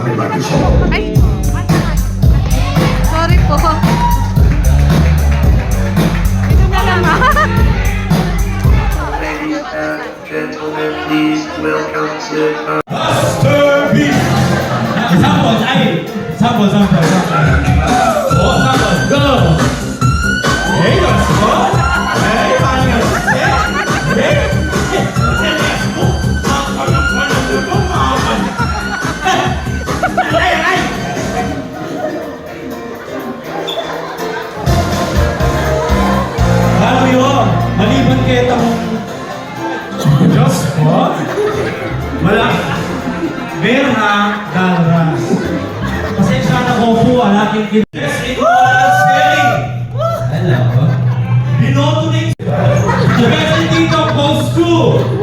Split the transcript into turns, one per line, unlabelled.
Ay! Sorry po. Ito na lang
Ladies and gentlemen, please welcome to
Master Beat! Sample, ay! Sample. Oh, sample, go! Hey, let's go! Hey, paano? Hey! Ay! Alam mo yun, maliban kayo itong Diyos ko, meron na daras. Pasensya na ko po ang aking yes, it was selling. Hello. Binoto din. President of Post 2.